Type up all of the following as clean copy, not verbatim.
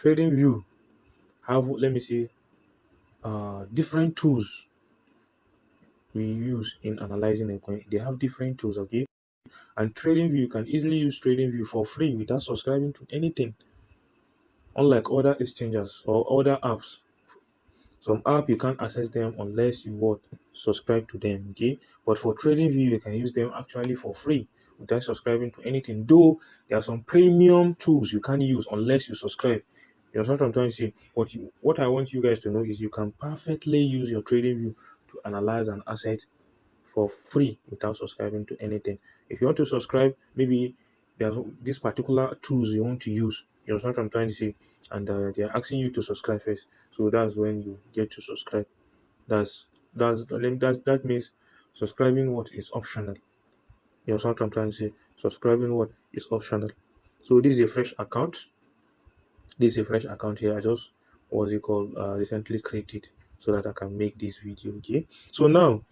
TradingView have, let me see, different tools we use in analyzing a coin. They have different tools, okay? And TradingView, you can easily use TradingView for free without subscribing to anything, unlike other exchanges or other apps. Some app you can't access them unless you what subscribe to them, okay? But for TradingView, you can use them actually for free without subscribing to anything. Though there are some premium tools you can't use unless you subscribe. You know what I'm trying to say? What I want you guys to know is you can perfectly use your TradingView to analyze an asset for free without subscribing to anything. If you want to subscribe, maybe there's this particular tools you want to use. You know what I'm trying to say, and they're asking you to subscribe first. So that's when you get to subscribe. That means subscribing what is optional. You know what I'm trying to say. Subscribing what is optional. So this is a fresh account. This is a fresh account here. I just what's it called recently created so that I can make this video. Okay. So now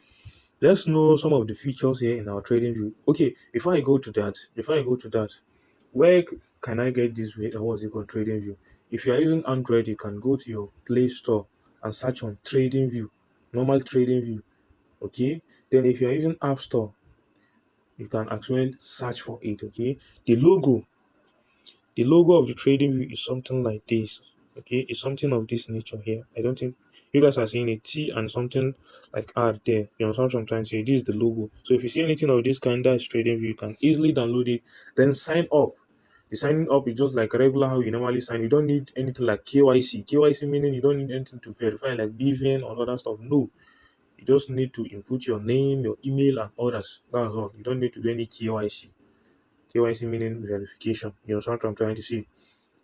let's know some of the features here in our trading view. Okay, before I go to that, where can I get this what's it called trading view? If you are using Android, you can go to your Play Store and search on trading view, normal trading view. Okay, then if you are using App Store, you can actually search for it. Okay, the logo, the logo of the trading view is something like this. Okay, it's something of this nature here. I don't think you guys are seeing a T and something like R there. You know what I'm trying to say? This is the logo. So if you see anything of this kind that is trading view, you can easily download it, then sign up. The signing up is just like regular how you normally sign. You don't need anything like KYC. KYC meaning you don't need anything to verify like BVN or other stuff. No. You just need to input your name, your email, and others. That's all. You don't need to do any KYC. KYC meaning verification. You know what I'm trying to say?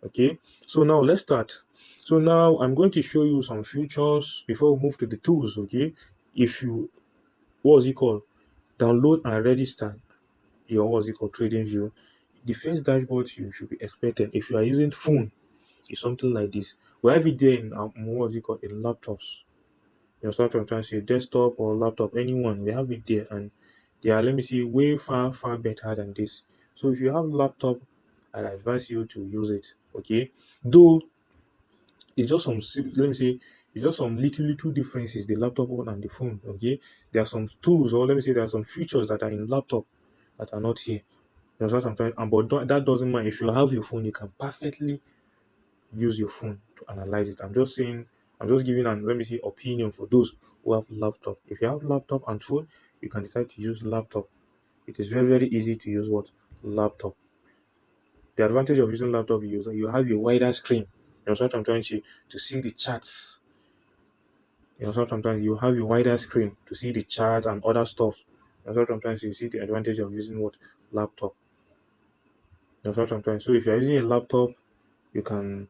Okay, so now let's start. So now I'm going to show you some features before we move to the tools. Okay, if you what's it called, download and register your what's it called trading view, the first dashboard you should be expecting if you are using phone is something like this. We have it there in what's it called, in laptops. You know what I'm trying to say, desktop or laptop, anyone, we have it there, and they are, let me see, way far better than this. So if you have laptop, I advise you to use it. Okay, though it's just some let me say it's just some little differences, the laptop one and the phone. Okay, there are some tools, or let me say there are some features that are in laptop that are not here. You know what I'm trying, and but that doesn't matter. If you have your phone, you can perfectly use your phone to analyze it. I'm just saying, I'm just giving an, let me say, opinion for those who have laptop. If you have laptop and phone, you can decide to use laptop. It is very easy to use what, laptop. The advantage of using laptop is that you have a wider screen. You know what I'm trying to see the charts. You know, so sometimes you have a wider screen to see the chart and other stuff. And so sometimes you see the advantage of using what, laptop. You know, so sometimes, so if you're using a laptop, you can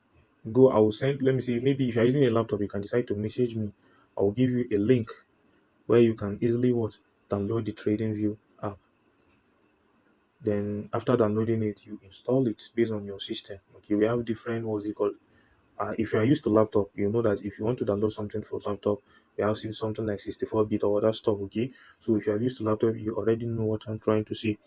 go. I will send. Let me see. Maybe if you're using a laptop, you can decide to message me. I will give you a link where you can easily what, download the TradingView app. Then after downloading it, you install it based on your system. Okay, we have different, what's it called, if you are used to laptop, you know that if you want to download something for laptop, you have seen something like 64-bit or other stuff. Okay, so if you are used to laptop, you already know what I'm trying to say.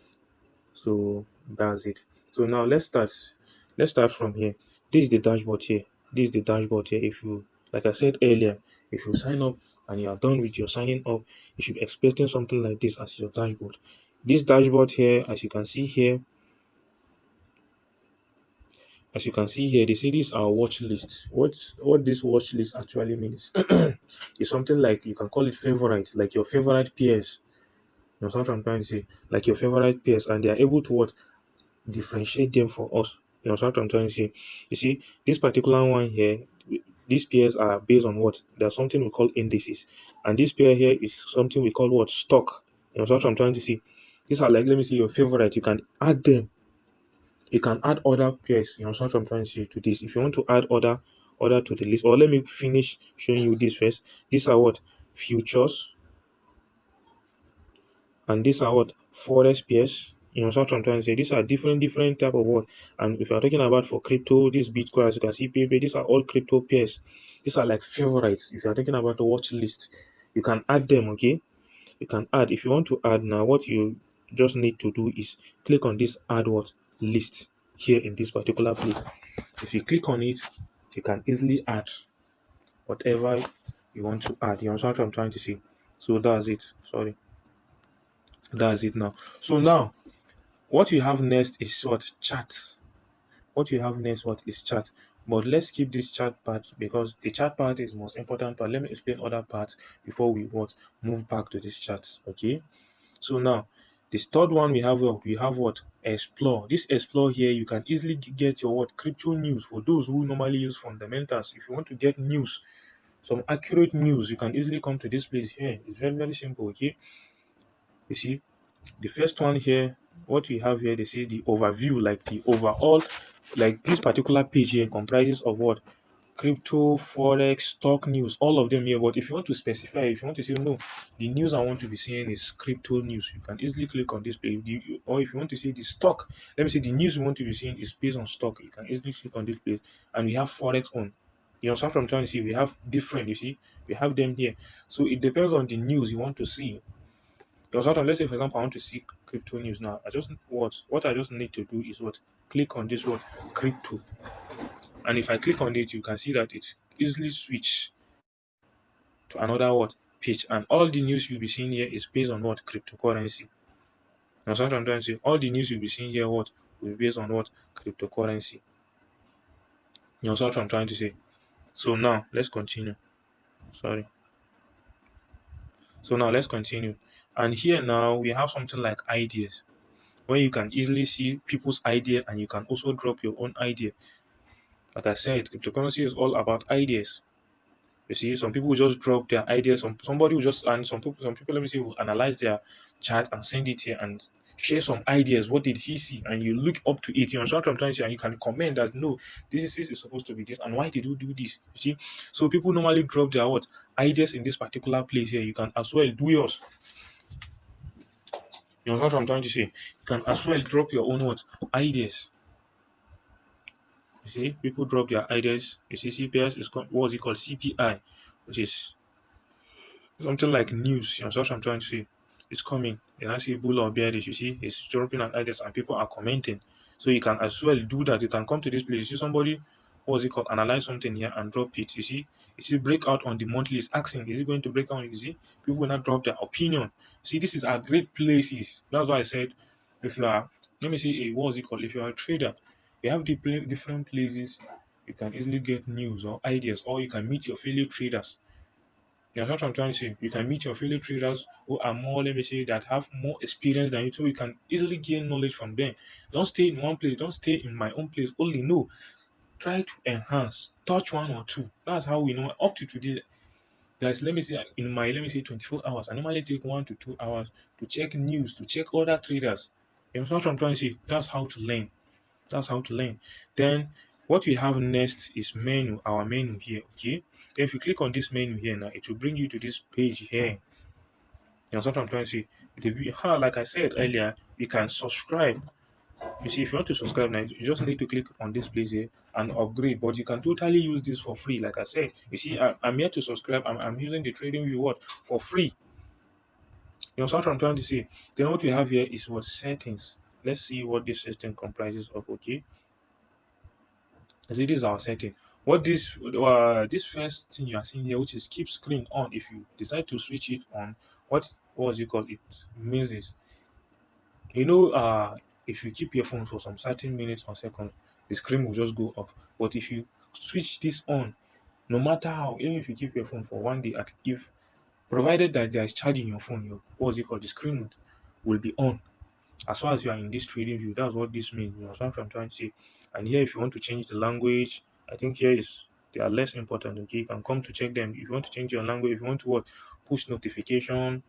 So that's it. So now let's start from here. This is the dashboard here. This is the dashboard here. If you, like I said earlier, if you sign up and you are done with your signing up, you should be expecting something like this as your dashboard. This dashboard here, as you can see here, as you can see here, they say these are watch lists. What this watch list actually means is something like, you can call it favorite, like your favorite peers. You know what I'm trying to say? Like your favorite peers, and they are able to what, differentiate them for us. You know what I'm trying to say? You see, this particular one here, these pairs are based on what? There's something we call indices, and this pair here is something we call what, stock. You know what I'm trying to say? These are like, let me see, your favorite. You can add them, you can add other pairs. You know, sometimes you to this. If you want to add other to the list, or let me finish showing you this first. These are what, futures, and these are what, forex pairs. You know, what I'm trying to say. These are different type of what. And if you're talking about for crypto, this Bitcoin, as you can see, PP, these are all crypto pairs. These are like favorites. If you're talking about the watch list, you can add them. Okay, you can add. If you want to add now, what you just need to do is click on this add what, list here in this particular place. If you click on it, You can easily add whatever you want to add. You understand what I'm trying to say? So that's it. Sorry. That's it now. So now what you have next is what? Chat. What you have next what is chat. But let's keep this chat part because the chat part is most important part. Let me explain other parts before we what move back to this chat. Okay. So now this third one we have what? Explore. This explore here you can easily get your what crypto news for those who normally use fundamentals. If you want to get news, some accurate news, you can easily come to this place here. It's very, very simple. Okay. You see, the first one here, what we have here, they say the overview, like the overall, like this particular page here comprises of what? Crypto, forex, stock news, all of them here. But if you want to specify, if you want to say no, the news I want to be seeing is crypto news, you can easily click on this page. Or if you want to see the stock, let me say the news you want to be seeing is based on stock, you can easily click on this page. And we have forex on. You know, what I'm trying to see, we have different, you see, we have them here. So it depends on the news you want to see. Because sometimes, let's say for example, I want to see crypto news now. What I just need to do is what? Click on this word crypto. And if I click on it, you can see that it easily switch to another what page. And all the news you'll be seeing here is based on what? Cryptocurrency. Now sometimes I'm trying to say all the news you'll be seeing here what will be based on what? Cryptocurrency. You know what I'm trying to say. So now let's continue. Sorry. So now let's continue. And here now we have something like ideas, where you can easily see people's idea and you can also drop your own idea. Like I said, cryptocurrency is all about ideas. You see, some people will just drop their ideas. Somebody will just and some people let me see will analyze their chat and send it here and share some ideas. What did he see? And you look up to it. You understand what I'm trying to say? And you can comment that no, this is supposed to be this, and why did you do this? You see, so people normally drop their what ideas in this particular place here. You can as well do yours. You know what I'm trying to say? You can as well drop your own what ideas. You see, people drop their ideas. You see, CPS is what's it called? CPI, which is something like news. You know what I'm trying to say? It's coming. And I see bull or bearish. You see, it's dropping an ideas and people are commenting. So you can as well do that. You can come to this place. You see somebody, what's it called? Analyze something here and drop it. You see, break out on the monthly. It's asking, is it going to break out? You see, people will not drop their opinion. See, this is a great places. That's why I said, if you are, let me see, what's it called? If you are a trader, you have different places. You can easily get news or ideas, or you can meet your fellow traders. You know what I'm trying to say? You can meet your fellow traders who are more, let me say, that have more experience than you, so you can easily gain knowledge from them. Don't stay in one place. Don't stay in my own place only. No, try to enhance, touch one or two. That's how we know. Up to today, guys, let me say, in my let me say 24 hours, I normally take 1 to 2 hours to check news, to check other traders. You know what I'm trying to say? That's how to learn. That's how to learn. Then what we have next is menu, our menu here. Okay. Then if you click on this menu here now, it will bring you to this page here. You know what I'm trying to say? Like I said earlier, you can subscribe. You see, if you want to subscribe now, you just need to click on this place here and upgrade. But you can totally use this for free. Like I said, you see, I'm here to subscribe. I'm using the trading view what for free. You know what I'm trying to say? Then what we have here is what settings. Let's see what this system comprises of. Okay. See, this is our setting. What this first thing you are seeing here, which is keep screen on. If you decide to switch it on, what was it called? It means is you know if you keep your phone for some certain minutes or seconds, the screen will just go off. But if you switch this on, no matter how, even if you keep your phone for one day, if provided that there is charge in your phone, your what's it called? The screen will be on as far as you are in this trading view. That's what this means. You know, what I'm trying to say. And here, if you want to change the language, I think here is they are less important. Okay, you can come to check them. If you want to change your language, if you want to what push notification,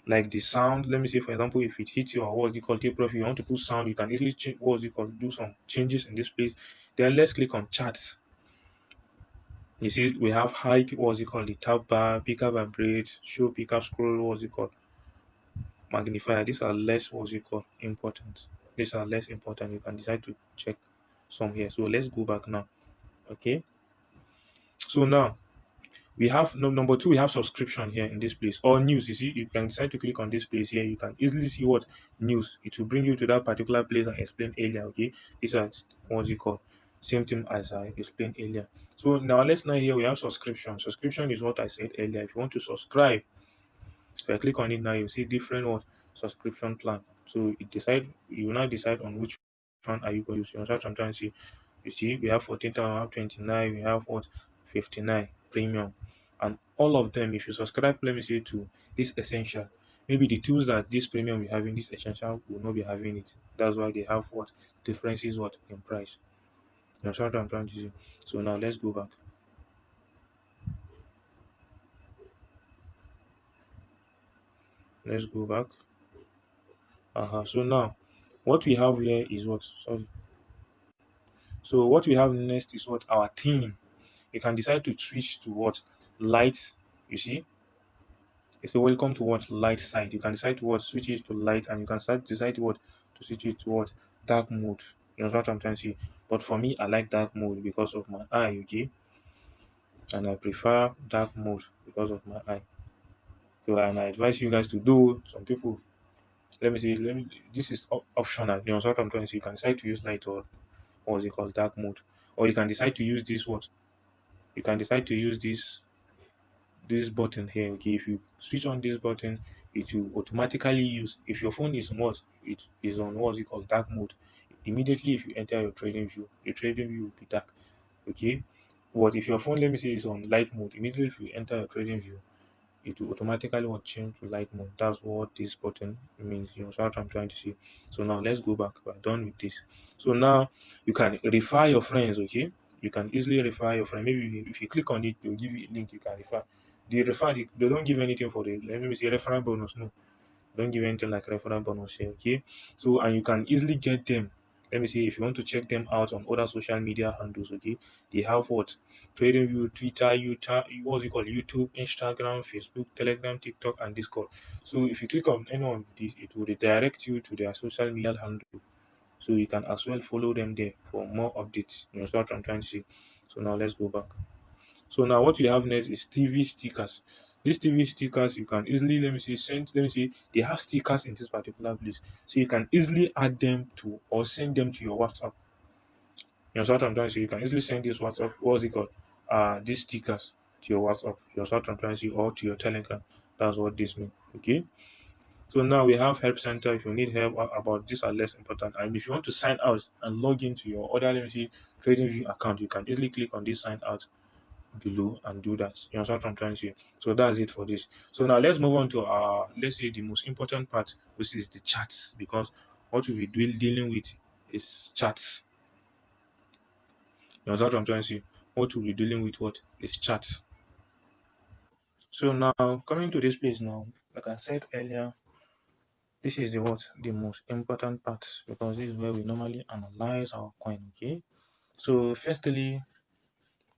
like the sound. Let me say, for example, if it hits your what's it called tape profile, you want to put sound, you can easily change what's it called, do some changes in this place. Then let's click on chat. You see, we have height, what's it called, the tab bar, picker vibrate, show picker scroll, what's it called, magnifier. These are less what's it called important. These are less important. You can decide to check some here. So let's go back now. Okay. So now we have number two, we have subscription here in this place or news. You see, you can decide to click on this place here. You can easily see what news. It will bring you to that particular place I explained earlier. Okay. These are what's it called? Same thing as I explained earlier. So now let's now here we have subscription. Subscription is what I said earlier. If you want to subscribe, if I click on it now, you see different what subscription plan. So you will now decide on which one are you going to use. You understand what I'm trying to say? You see, we have 14,000, we have 29, we have what 59 premium, and all of them. If you subscribe, let me say to this essential, maybe the tools that this premium we having, this essential will not be having it. That's why they have what differences what in price. You understand what I'm trying to say? So now let's go back. Let's go back. So now what we have here is what? Sorry. So what we have next is what our theme. You can decide to switch to what light. You see, if you welcome to what light side, you can decide to what switch it to light, and you can decide to what to switch it to what dark mode. You know what I'm trying to say? But for me, I like dark mode because of my eye. Okay, and I prefer dark mode because of my eye. So and I advise you guys to do. Some people, let me. This is optional. You know what I'm trying to say? You can decide to use light or what is it called dark mode, or you can decide to use this what you can decide to use this button here. Okay, if you switch on this button, it will automatically use. If your phone is what it is on what's it called dark mode, immediately if you enter your trading view will be dark. Okay, but if your phone, let me say, is on light mode, immediately if you enter your trading view, it will automatically want change to light mode. That's what this button means. You know so what I'm trying to say. So now let's go back. We're done with this. So now you can refer your friends. Okay, you can easily refer your friend. Maybe if you click on it, they'll give you a link you can refer. They don't give anything for the, let me say, referral bonus. No, don't give anything like referral bonus here. Okay, so and you can easily get them. Let me see if you want to check them out on other social media handles. Okay, they have what TradingView, Twitter, what's it called, YouTube, Instagram, Facebook, Telegram, TikTok, and Discord. So if you click on any one of these, it will redirect you to their social media handle. So you can as well follow them there for more updates. You know what I'm trying to say. So now let's go back. So now what we have next is TV stickers. These TV stickers you can easily, let me say, send, let me say, they have stickers in this particular place. So you can easily add them to or send them to your WhatsApp. You know what I'm trying to say? You can easily send this WhatsApp, what's it called? These stickers to your WhatsApp, your what I'm trying to say, or to your Telegram. That's what this means. Okay. So now we have help center. If you need help about these are less important. And if you want to sign out and log into your other, let me see, TradingView account, you can easily click on this sign out below and do that. You understand what I'm trying to say? So that's it for this. So now let's move on to our, let's say, the most important part, which is the charts, because what we'll be dealing with is charts. You understand what I'm trying to say? What we'll be dealing with what is charts. So now coming to this place now, like I said earlier, this is the most important part because this is where we normally analyze our coin. Okay. So firstly,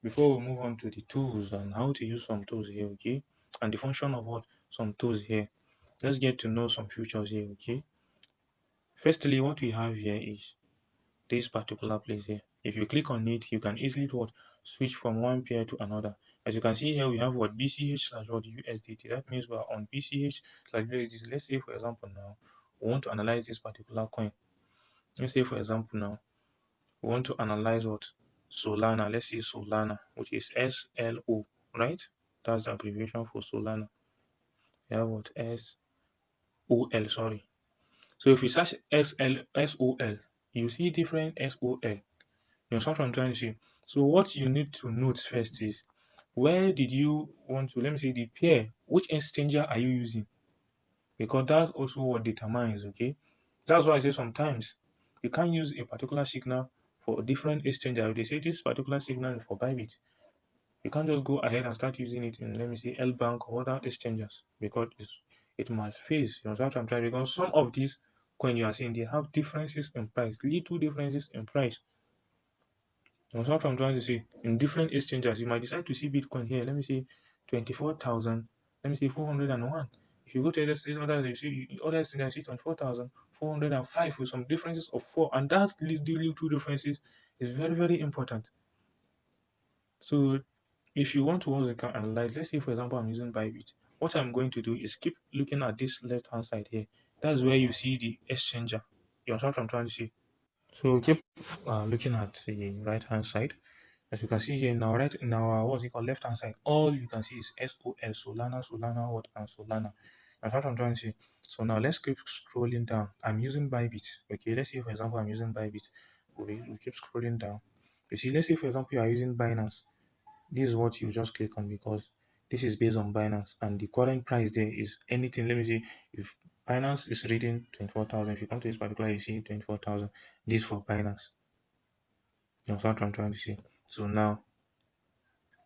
before we move on to the tools and how to use some tools here, okay, and the function of what some tools here, let's get to know some features here, okay. Firstly, what we have here is this particular place here. If you click on it, you can easily what switch from one pair to another. As you can see here, we have what BCH slash what USDT. That means we are on BCH slash USDT. Let's say, for example, now we want to analyze this particular coin. Let's say, for example, now we want to analyze what Solana. Let's say Solana, which is SLO, right? That's the abbreviation for Solana. We have what SOL, sorry. So if you search SOL, you see different SOL. You know what I'm trying to say. So what you need to note first is where did you want to, let me say, the pair, which exchanger are you using? Because that's also what determines, okay? That's why I say sometimes you can't use a particular signal for a different exchanger. If they say this particular signal is for Bybit, you can't just go ahead and start using it in, let me say, L Bank or other exchanges because it might face. You know what I'm trying, because some of these coin you are seeing, they have differences in price, little differences in price. You know what I'm trying to say? In different exchanges, you might decide to see Bitcoin here. Let me see, 24,000. Let me see, 401. If you go to other you see other exchanges, you see 24,405 with some differences of 4. And that little differences is very, very important. So if you want to also can analyze, let's say for example I'm using Bybit, what I'm going to do is keep looking at this left hand side here. That's where you see the exchanger. You understand what I'm trying to say? So keep looking at the right hand side. As you can see here now, right now, what's it called, left hand side, all you can see is SOL, Solana, Solana, what, and Solana. That's what I'm trying to say. So now let's keep scrolling down. I'm using Bybit. Okay, let's say for example I'm using Bybit. We keep scrolling down. You see, let's say for example you are using Binance. This is what you just click on because this is based on Binance and the current price there is anything. Let me see, if Binance is reading 24,000, if you come to this particular, you see 24,000. This is for Binance. That's what I'm trying to say. So now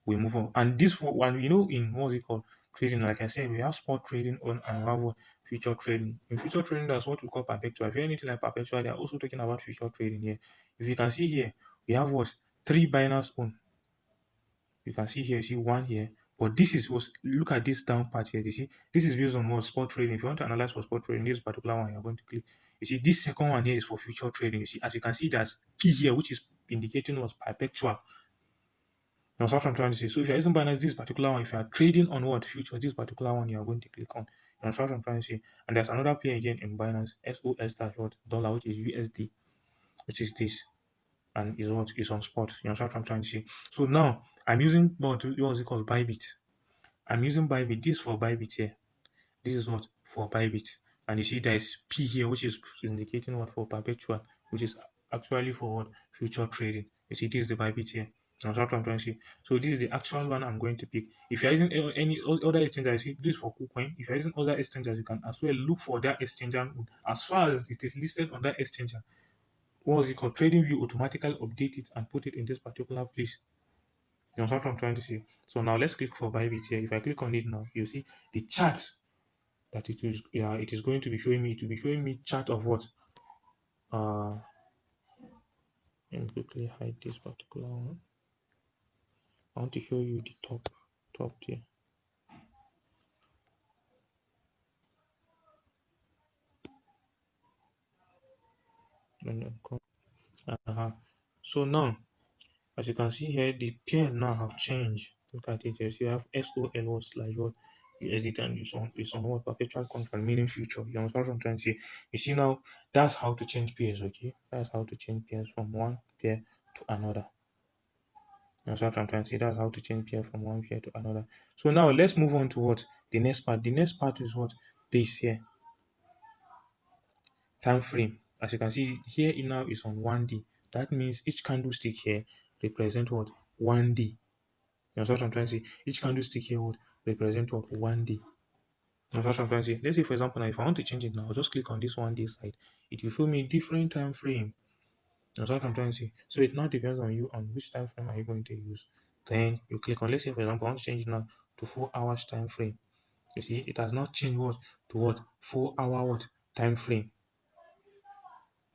we move on. And this for one, in what's it called? Trading, like I said, we have spot trading on and we have what? Future trading. In future trading, that's what we call perpetual. If you're anything like perpetual, they're also talking about future trading here. If you can see here, we have what? Three Binance own. You can see here, you see one here. But this is what, look at this down part here. You see, this is based on what, spot trading. If you want to analyze for spot trading, this particular one you're going to click. You see, this second one here is for future trading. You see, as you can see, there's P here, which is indicating what's perpetual. That's what I'm trying to say. So if you're using Binance, this particular one, if you are trading on what future, this particular one you are going to click on. That's what I'm trying to say. And there's another pair again in Binance, SOS dash what dollar, which is USD, which is this, and is what is on spot. You know what I'm trying to say. So now I'm using what's it called, Bybit. I'm using Bybit. This for Bybit here. This is what for Bybit. And you see there is P here, which is indicating what for perpetual, which is actually for what future trading. You see, this is the Bybit here. That's what I'm trying to say. So this is the actual one I'm going to pick. If you're using any other exchange, I see this for KuCoin. If you're using other exchanges, you can as well look for that exchange. As far as it is listed on that exchange, what was it called? TradingView automatically update it and put it in this particular place. You know what I'm trying to say. So now let's click for Bybit here. If I click on it now, you see the chart that it is going to be showing me. It will be showing me chart of what. Let me quickly hide this particular one. I want to show you the top here. Uh-huh. So now, as you can see here, the pair now have changed. Look at it here. So you have SOL slash what USD, and it's on what perpetual contract, meaning future. You understand what I'm trying to say? You see now, that's how to change pairs, okay? That's how to change pairs from one pair to another. That's what I'm trying to say. That's how to change pair from one pair to another. So now let's move on to what the next part. The next part is what this here, time frame. As you can see here, it now is on 1D. That means each candlestick here represent what 1D. That's what I'm trying to say. Each candlestick here would represent what 1D. That's what I'm trying to say. Let's say for example now, if I want to change it now, I'll just click on this 1D side. It will show me different time frame. That's what I'm trying to say. So it now depends on you on which time frame are you going to use. Then you click on, let's say for example, I want to change it now to 4 hours time frame. You see, it has not changed what to what 4 hour what time frame.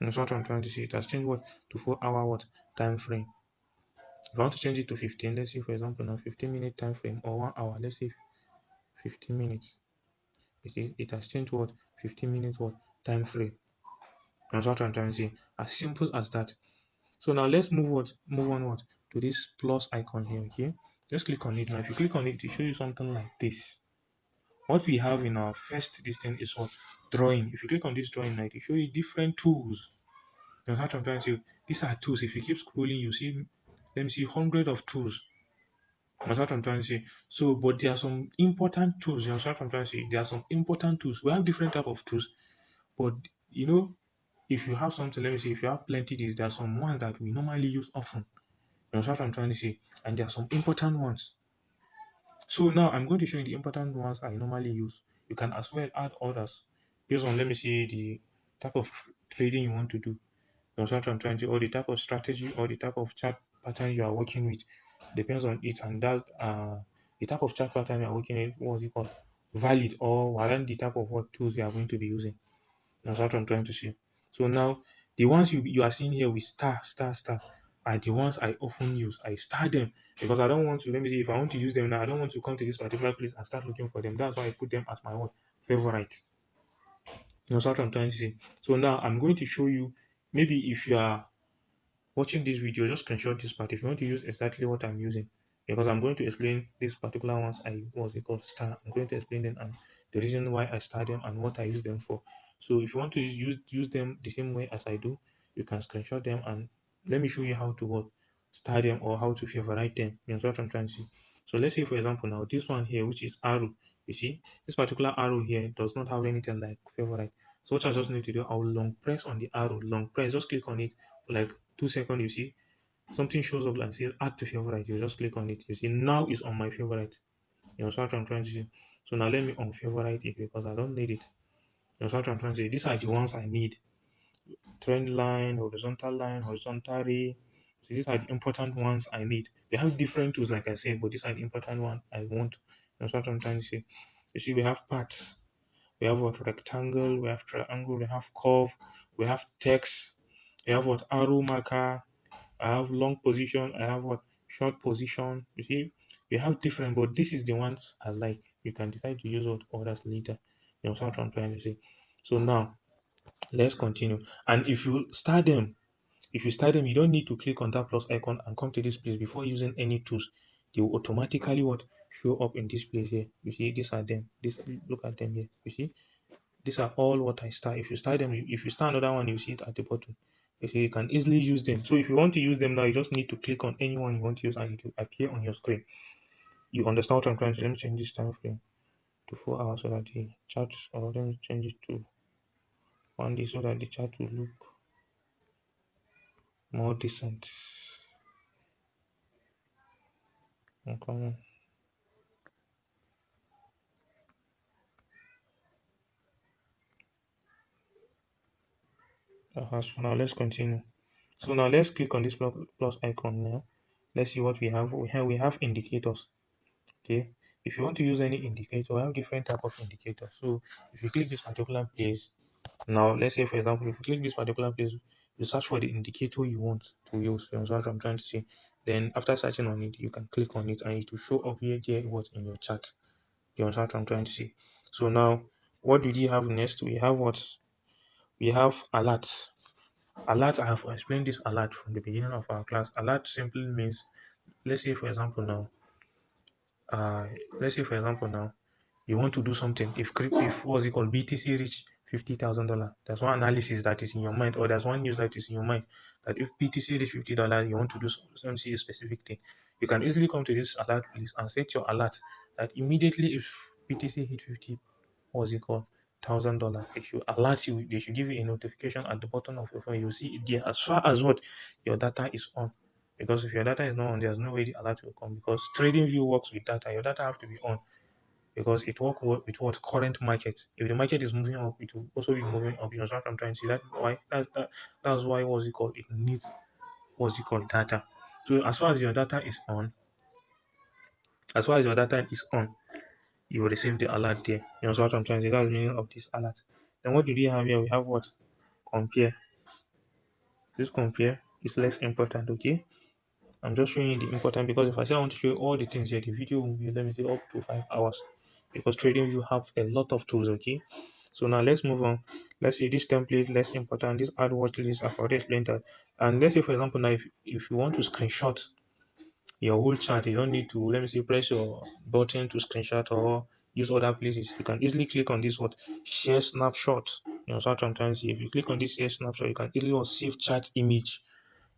That's what I'm trying to say. It has changed what to 4 hour what time frame. If I want to change it to 15, let's say for example now 15-minute time frame or 1 hour, let's say 15 minutes. It has changed what 15 minutes what time frame. That's what I'm trying to say. As simple as that. So now let's move on what to this plus icon here. Okay, just click on it. Now if you click on it, it shows you something like this. What we have in our first this thing is what drawing. If you click on this drawing, now it will show you different tools. That's what I'm trying to say. These are tools. If you keep scrolling, you see, let me see, hundred of tools. That's what I'm trying to say. So, but there are some important tools. That's what I'm trying to say. There are some important tools. We have different type of tools, but you know, if you have something, let me say, if you have plenty, there are some ones that we normally use often. That's what I'm trying to say. And there are some important ones. So now I'm going to show you the important ones I normally use. You can as well add others based on, let me see, the type of trading you want to do. That's what I'm trying to, or the type of strategy or the type of chart pattern you are working with. Depends on it, and that the type of chart pattern you are working with, what's it called? Valid or warrant the type of what tools you are going to be using. That's what I'm trying to say. So now the ones you are seeing here with star are the ones I often use. I star them because I don't want to, let me see, if I want to use them now, I don't want to come to this particular place and start looking for them. That's why I put them as my what favorite. That's what I'm trying to say. So now I'm going to show you, maybe if you are watching this video, just screenshot this part if you want to use exactly what I'm using, because I'm going to explain these particular ones I was called star. I'm going to explain them and the reason why I star them and what I use them for. So if you want to use them the same way as I do, You can screenshot them, and let me show you how to what star them or how to favorite them. You know what I'm trying to say? So let's say for example now this one here, which is arrow. You see, this particular arrow here does not have anything like favorite. So what I just need to do, I'll long press on the arrow, long press, just click on it for like 2 seconds. You see, something shows up and says add to favorite. You just click on it. You see, now it's on my favorite. You know what I'm trying to say? So now let me unfavorite it because I don't need it. You know what I'm trying to say? These are the ones I need. Trend line, horizontal ray. So these are the important ones I need. They have different tools, like I said, but these are the important ones I want. That's what I'm trying to say. You see, we have parts. We have what rectangle, we have triangle, we have curve, we have text, we have what arrow marker, I have long position, I have what short position. You see, we have different, but this is the ones I like. You can decide to use what others later. You know what I'm trying to say. So now let's continue. And if you start them, you don't need to click on that plus icon and come to this place before using any tools. They will automatically what show up in this place here. You see, these are them. This look at them here. You see, these are all what I start. If you start them, if you start another one, you see it at the bottom. You see, you can easily use them. So if you want to use them now, you just need to click on any one you want to use and it will appear on your screen. You understand what I'm trying to say? Let me change this time frame to 4 hours so that the chat, or let me change it to 1 day so that the chat will look more decent. Okay. So now let's continue. So now let's click on this plus icon now. Let's see what we have. We have indicators. Okay. If you want to use any indicator, we have different type of indicators. So if you click this particular place, now let's say for example, if you click this particular place, you search for the indicator you want to use. You know what I'm trying to say. Then after searching on it, you can click on it and it will show up here what in your chat. You understand what I'm trying to say? So now what do we have next? We have what? We have alerts. Alert, I have explained this alert from the beginning of our class. Alert simply means, let's say for example now, uh, let's say for example now, you want to do something. If what's it called, BTC reach $50,000, there's one analysis that is in your mind, or there's one news that is in your mind that if BTC reach $50, you want to do some see a specific thing. You can easily come to this alert list and set your alert that immediately if BTC hit 50, what's it called, $1,000, it should alert you. They should give you a notification at the bottom of your phone. You'll see it there as far as what your data is on. Because if your data is not on, there's no way the alert will come. Because trading view works with data. Your data have to be on because it works with what current market. If the market is moving up, it will also be moving up. You know what I'm trying to say? That's why what's it called? It needs what's it called data. So as far as your data is on, as far as your data is on, you will receive the alert there. You know what I'm trying to say? That's the meaning of this alert. Then what do we have here? We have what? Compare. This compare is less important, okay? I'm just showing you the important because if I say I want to show you all the things here, the video will be, let me say, up to 5 hours because trading you have a lot of tools, okay? So now let's move on. Let's see this template less important. This add watch list, I've already explained that. And let's say, for example, now if you want to screenshot your whole chart, you don't need to, let me say, press your button to screenshot or use other places. You can easily click on this what share snapshot. You know, sometimes if you click on this share snapshot, you can easily save chart image.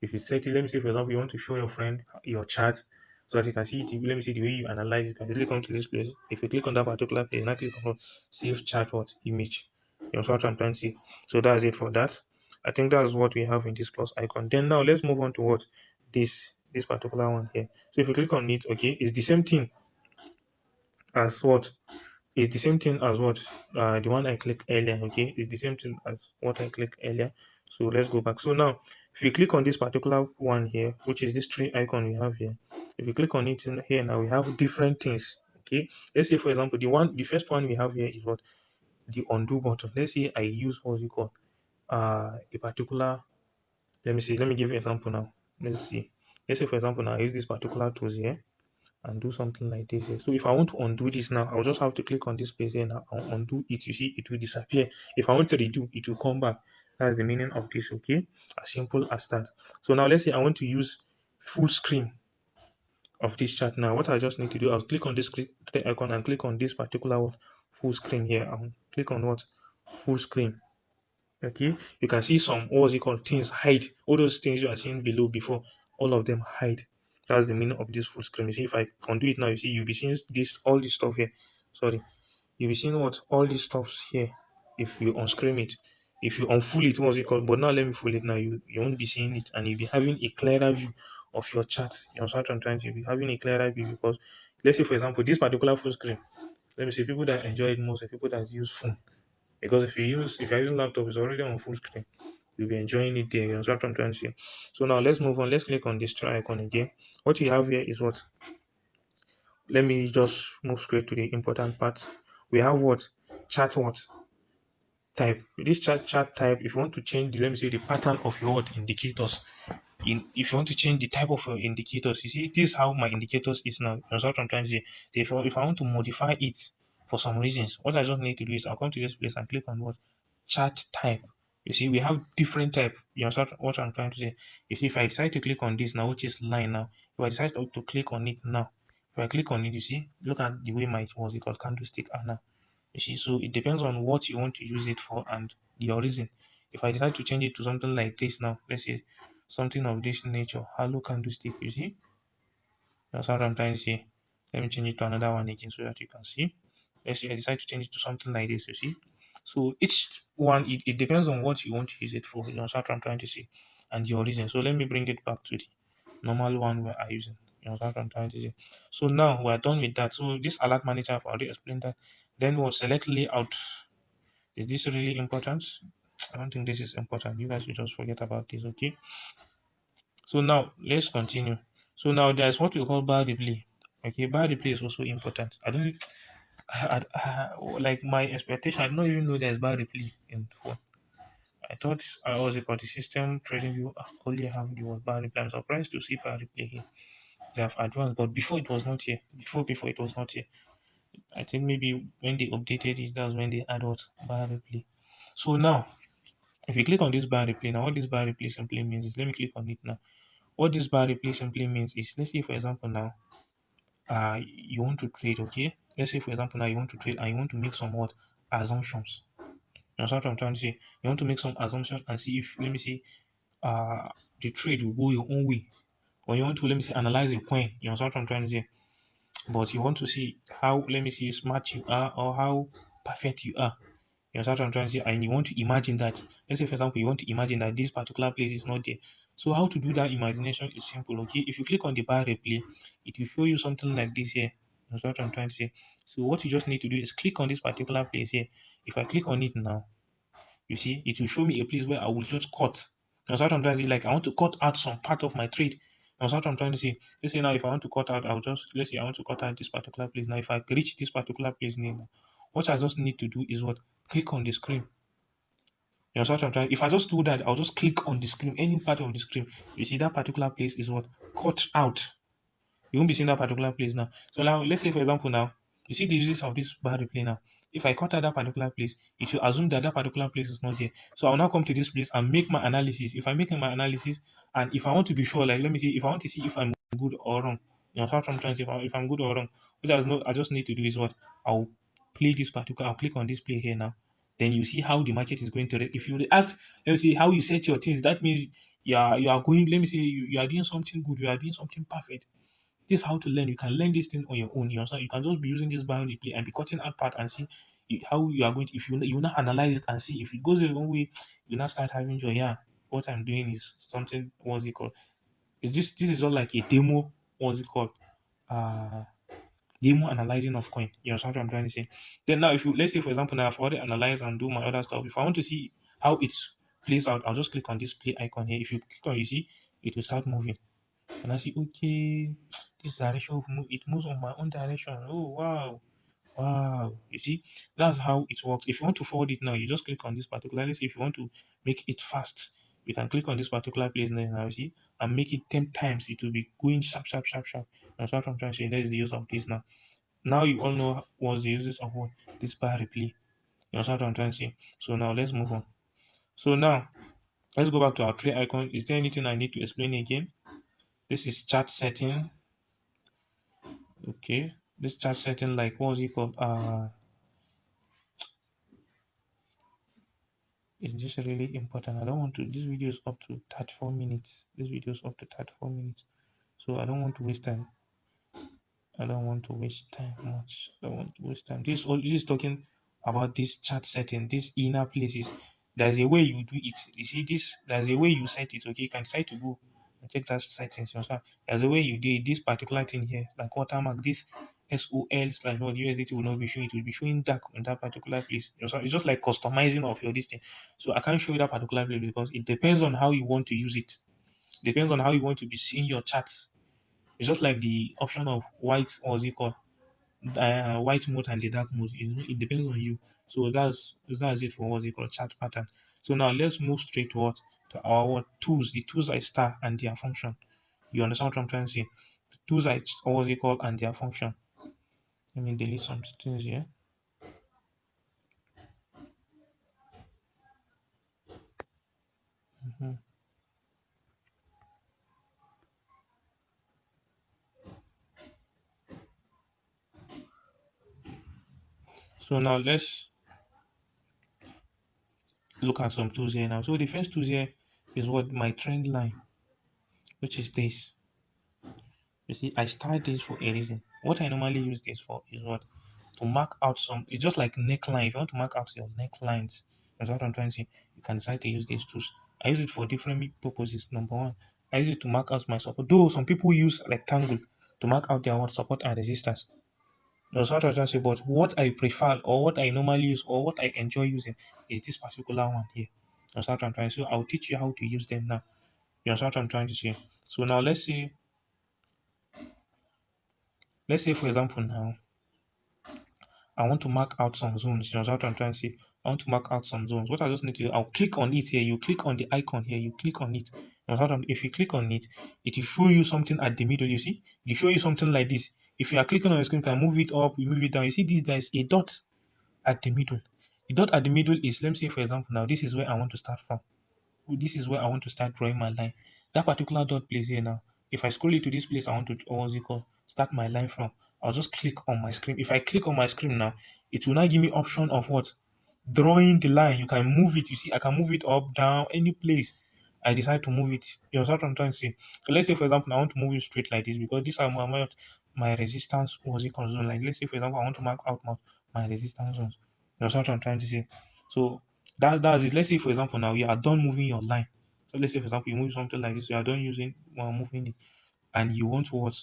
If you set it, let me say for example, you want to show your friend your chart so that you can see it. Let me see the way you analyze it. You can easily come to this place. If you click on that particular place, now click on save chart what image. You know what I'm trying to see. So that's it for that. I think that's what we have in this plus icon. Then now let's move on to what this particular one here. So if you click on it, okay, it's the same thing as what it's the same thing as what the one I clicked earlier. Okay, it's the same thing as what I clicked earlier. So let's go back. So now, if you click on this particular one here, which is this tree icon we have here, if you click on it here now, we have different things. Okay, let's say for example, the first one we have here is what the undo button. Let's say I use what's it called a particular. Let me see. Let me give you an example now. Let's see. Let's say for example now I use this particular tools here and do something like this here. So if I want to undo this now, I'll just have to click on this place here now and undo it. You see, it will disappear. If I want to redo, it will come back. That's the meaning of this, okay? As simple as that. So now let's say I want to use full screen of this chart now. What I just need to do, I'll click on this icon and click on this particular full screen here and click on what? Full screen. Okay, you can see some, what was it called, things hide. All those things you are seeing below before, all of them hide. That's the meaning of this full screen. You see, if I undo it now, you see you'll be seeing this, all this stuff here. Sorry, you'll be seeing what, all these stuffs here. If you unscreen it, if you unfull it, what's it called? But now let me full it now. You won't be seeing it, and you'll be having a clearer view of your chart. You understand what I'm trying to be having a clearer view, because let's say for example this particular full screen. Let me see, people that enjoy it most are people that use phone. Because if you're using laptop, it's already on full screen. You'll be enjoying it there. You know what I'm trying to say. So now let's move on. Let's click on this try icon again. What you have here is what? Let me just move straight to the important part. We have what? Chart what? Type. This chart type, if you want to change the, let me say, the pattern of your what indicators. If you want to change the type of your indicators, you see, this is how my indicators is now. That's what I'm trying to say. So if I want to modify it for some reasons, what I just need to do is I'll come to this place and click on what? Chart type. You see, we have different type. You understand what I'm trying to say? You see, if I decide to click on this now, which is line now, if I decide to click on it now, if I click on it, you see, look at the way my, was it called, candlestick are now. You see, so it depends on what you want to use it for and your reason. If I decide to change it to something like this now, let's say something of this nature, hello candlestick, you see, that's what I'm trying to say. Let me change it to another one again so that you can see. Let's say I decide to change it to something like this, you see. So each one, it depends on what you want to use it for. You know what I'm trying to say, and your reason. So let me bring it back to the normal one we are using. You know what I'm trying to say. So now we're done with that. So this alert manager, I've already explained that. Then we'll select layout. Is this really important? I don't think this is important. You guys will just forget about this, okay? So now let's continue. So now there's what we call bar replay. Okay, bar replay is also important. I don't like my expectation. I don't even know there's bar replay in phone. I thought I was called the system trading view only have the word bar replay. I'm surprised to see bar replay here. They have advanced, but before it was not here. Before it was not here. I think maybe when they updated it, that was when they added what bar replay. So now, if you click on this bar replay now, what this bar replay simply means is, let me click on it now. What this bar replay simply means is, let's say for example now, you want to trade, okay? Let's say for example now you want to trade and you want to make some what assumptions. That's what I'm trying to say. You want to make some assumptions and see if, let me see, the trade will go your own way. Or you want to, let me see, analyze a coin. You know what I'm trying to say. But you want to see how, let me see, smart you are or how perfect you are. You understand what I'm trying to say? And you want to imagine that. Let's say, for example, you want to imagine that this particular place is not there. So how to do that imagination is simple, okay? If you click on the bar replay, it will show you something like this here. That's what I'm trying to say. So what you just need to do is click on this particular place here. If I click on it now, you see, it will show me a place where I will just cut. That's what I'm trying to say. Like I want to cut out some part of my trade. That's what I'm trying to say. Let's say now if I want to cut out, I'll just, let's say I want to cut out this particular place. Now if I reach this particular place name, what I just need to do is what? Click on the screen. You know what I'm trying? If I just do that, I'll just click on the screen, any part of the screen. You see that particular place is what? Cut out. You won't be seeing that particular place now. So now, let's say for example now, you see the uses of this bar replay now. If I cut out that particular place, it will assume that that particular place is not there. So I'll now come to this place and make my analysis. If I'm making my analysis, and if I want to be sure, like let me see, if I want to see if I'm good or wrong, you know what I'm trying to say, if I'm good or wrong, which I just need to do is what? I'll play this particular, I'll click on this play here now. Then you see how the market is going to react. If you react, let me see how you set your things. That means you are going, let me see, you are doing something good, you are doing something perfect. This is how to learn. You can learn this thing on your own. You understand? You can just be using this bio replay and be cutting out part and see how you are going to. If you now analyze it and see if it goes your own way, you now start having joy. Yeah, what I'm doing is something. What's it called? This is just like a demo. What's it called? Uh, Demo analyzing of coin. You know what I'm trying to say. Then now, if you, let's say for example, now I've already analyzed and do my other stuff. If I want to see how it plays out, I'll just click on this play icon here. If you click on, you see, it will start moving. And I see, okay, this direction of move, it moves on my own direction. Oh wow, wow. You see, that's how it works. If you want to forward it now, you just click on this particular. Let's say if you want to make it fast, you can click on this particular place now, you see, and make it 10 times. It will be going sharp, sharp, sharp, sharp. That's what I'm trying to say. That is the use of this now. Now you all know what's the uses of what? This bar replay. You know what I'm trying to say. So now let's move on. So now let's go back to our tree icon. Is there anything I need to explain again? This is chart setting. Okay, this chart setting, like what was it called? Is this really important? I don't want to. This video is up to 34 minutes. This video is up to 34 minutes. So I don't want to waste time. I don't want to waste time much. I don't want to waste time. This is talking about this chat setting, these inner places. There's a way you do it. You see this, there's a way you set it. Okay, you can try to go and check that settings yourself. There's a way you do it. This particular thing here, like watermark, this SOL/ what USDT will not be showing, it will be showing dark on that particular place. It's just like customizing of your this thing. So I can't show you that particular place because it depends on how you want to use it. Depends on how you want to be seeing your charts. It's just like the option of white, or what's it called, white mode and the dark mode. It depends on you. So that's it for what's it called, chart pattern. So now let's move straight to what, to our what tools. The tools I star and their function. You understand what I'm trying to say? The tools I, or what's it called, and their function. Let me delete some things here. Mhm. So now let's look at some tools here now. So the first tools here is what, my trend line, which is this. You see, I started this for a reason. What I normally use this for is what, to mark out some. It's just like neckline. If you want to mark out your necklines, that's what I'm trying to say. You can decide to use these tools. I use it for different purposes. Number one, I use it to mark out my support. Though some people use rectangle to mark out their what, support and resistance. That's what I'm trying to say. But what I prefer, or what I normally use, or what I enjoy using, is this particular one here. That's what I'm trying to say. So I'll teach you how to use them now. You understand what I'm trying to say? So now let's say for example now I want to mark out some zones. You know what I'm trying to say? I want to mark out some zones. What I just need to do, I'll click on it here. You click on the icon here. You click on it. You know what if you click on it, it will show you something at the middle. You see? It will show you something like this. If you are clicking on the screen, you can move it up, you move it down. You see this, there is a dot at the middle. The dot at the middle is, let me say for example now, this is where I want to start from. This is where I want to start drawing my line. That particular dot place here now, if I scroll it to this place I want to, or what's it called, start my line from, I'll just click on my screen. If I click on my screen now, it will now give me option of what? Drawing the line. You can move it. You see, I can move it up, down, any place I decide to move it. You know what I'm trying to say? So let's say for example, I want to move it straight like this because these are my resistance, what's it called, zone. Like let's say for example, I want to mark out my resistance zones. You know what I'm trying to say? So that's it. Let's say for example now you are done moving your line. So let's say for example you move something like this, you are done using moving it, and you want to what?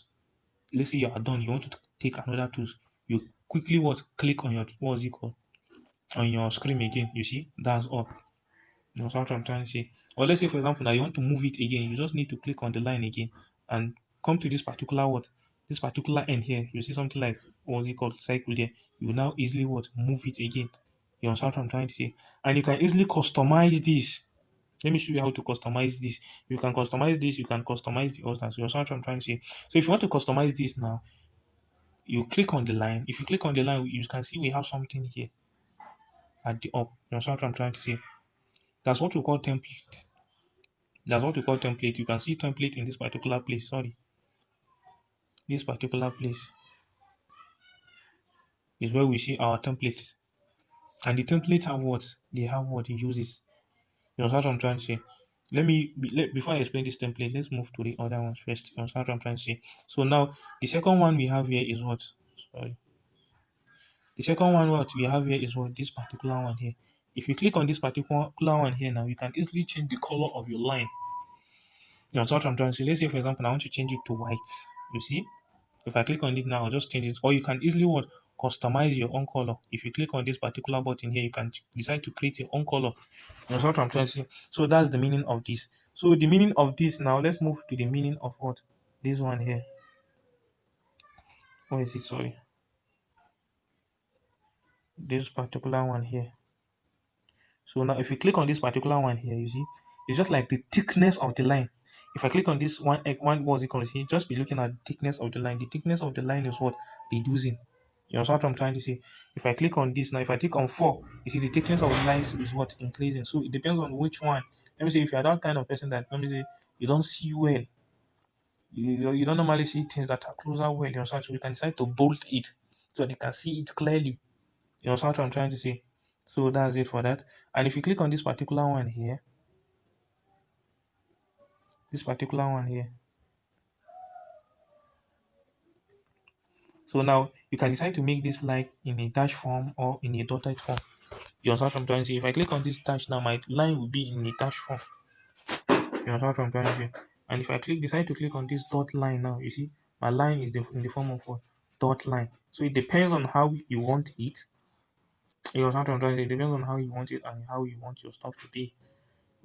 Let's say you are done, you want to take another tools. You quickly what? Click on your, what's it called, on your screen again. You see, that's all. You know what I'm trying to say. Or let's say for example now you want to move it again, you just need to click on the line again and come to this particular what? This particular end here. You see something like, what's it called, cycle there. You will now easily what? Move it again. You know what I'm trying to say. And you can easily customize this. Let me show you how to customize this. You can customize this, you can customize the others. You know what I'm trying to say. So if you want to customize this now, you click on the line. If you click on the line, you can see we have something here at the up. You know what I'm trying to say. That's what we call template. That's what we call template. You can see template in this particular place. Sorry, this particular place is where we see our templates. And the templates have what? They have what it uses. You know what I'm trying to say. Before I explain this template, let's move to the other ones first. You know what I'm trying to say. So now the second one we have here is what? Sorry. The second one what we have here is what? This particular one here. If you click on this particular one here now, you can easily change the color of your line. You know what I'm trying to say. Let's say for example, I want to change it to white. You see? If I click on it now, I'll just change it. Or you can easily what? Customize your own color. If you click on this particular button here, you can decide to create your own color. You know what I'm trying to say. So that's the meaning of this. So the meaning of this now, let's move to the meaning of what? This one here. What is it? Sorry. This particular one here. So now if you click on this particular one here, you see, it's just like the thickness of the line. If I click on this one what's it called? See, just be looking at the thickness of the line. The thickness of the line is what? Reducing. You know what I'm trying to say? If I click on this now, if I click on 4, you see the thickness of the lines is what? Increasing. So it depends on which one. Let me say if you're that kind of person that, let me say, you don't see well, you don't normally see things that are closer well, you know, so you can decide to bolt it so that you can see it clearly. You know what I'm trying to say? So that's it for that. And if you click on this particular one here, this particular one here, so now you can decide to make this line in a dash form or in a dotted form. You understand what I'm trying to say? If I click on this dash now, my line will be in a dash form. You understand what I'm trying to say? And if I decide to click on this dot line now, you see my line is in the form of what? Dot line. So it depends on how you want it. You understand what I'm trying to say? It depends on how you want it and how you want your stuff to be.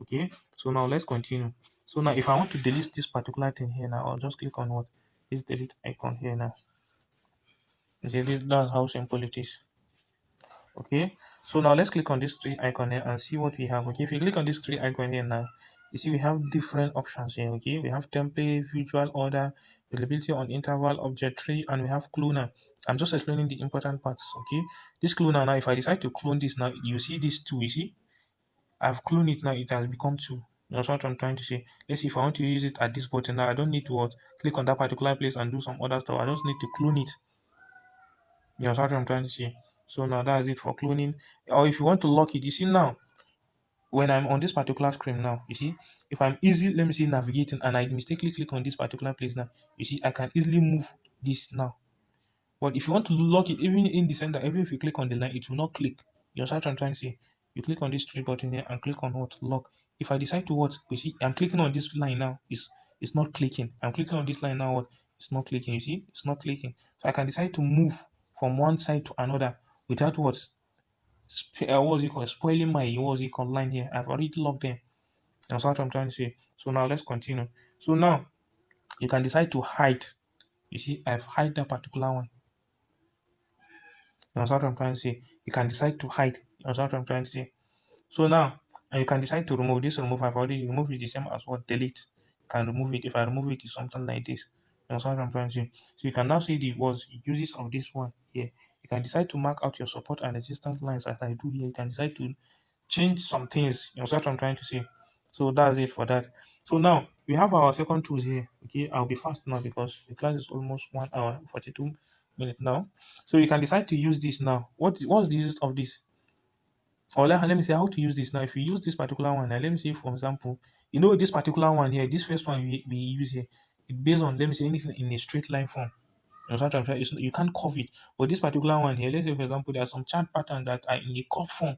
Okay, so now let's continue. So now if I want to delete this particular thing here now, I'll just click on what? This delete icon here now. You see, that's how simple it is. Okay, so now let's click on this three icon here and see what we have. Okay, if you click on this three icon here now, you see we have different options here. Okay, we have template, visual order, visibility on interval, object tree, and we have cloner. I'm just explaining the important parts. Okay, this cloner now, if I decide to clone this now, you see these two. You see, I've cloned it now, it has become two. That's what I'm trying to say. Let's see if I want to use it at this button now. I don't need to what, click on that particular place and do some other stuff. I just need to clone it. That's what I'm trying to say. So now that's it for cloning. Or if you want to lock it, you see now, when I'm on this particular screen now, you see, if I'm easy, let me say navigating and I mistakenly click on this particular place now, you see, I can easily move this now. But if you want to lock it, even in the center, even if you click on the line, it will not click. You understand what I'm trying to say? You click on this three button here and click on what? Lock. If I decide to what? You see, I'm clicking on this line now. It's not clicking. I'm clicking on this line now. What? It's not clicking. You see? It's not clicking. So I can decide to move from one side to another without what? What was it called? Spoiling my what was it called line here. I've already locked them. That's what I'm trying to say. So now let's continue. So now you can decide to hide. You see, I've hide that particular one. That's what I'm trying to say. You can decide to hide. That's what I'm trying to say. So now, and you can decide to remove this. Remove. I've already removed it the same as what delete. Can remove it. If I remove it, it's something like this. That's what I'm trying to say. So you can now see the was uses of this one here. You can decide to mark out your support and resistance lines as I do here. You can decide to change some things. You know what I'm trying to say. So that's it for that. So now we have our second tools here. Okay, I'll be fast now because the class is almost 1 hour 42 minutes now. So you can decide to use this now. What's the use of this? Or let me say how to use this now. If you use this particular one, now let me say for example, you know this particular one here, this first one we use here, it based on let me say anything in a straight line form. You know what I'm trying? You can't curve it. But this particular one here, let's say for example, there are some chart patterns that are in a curve form.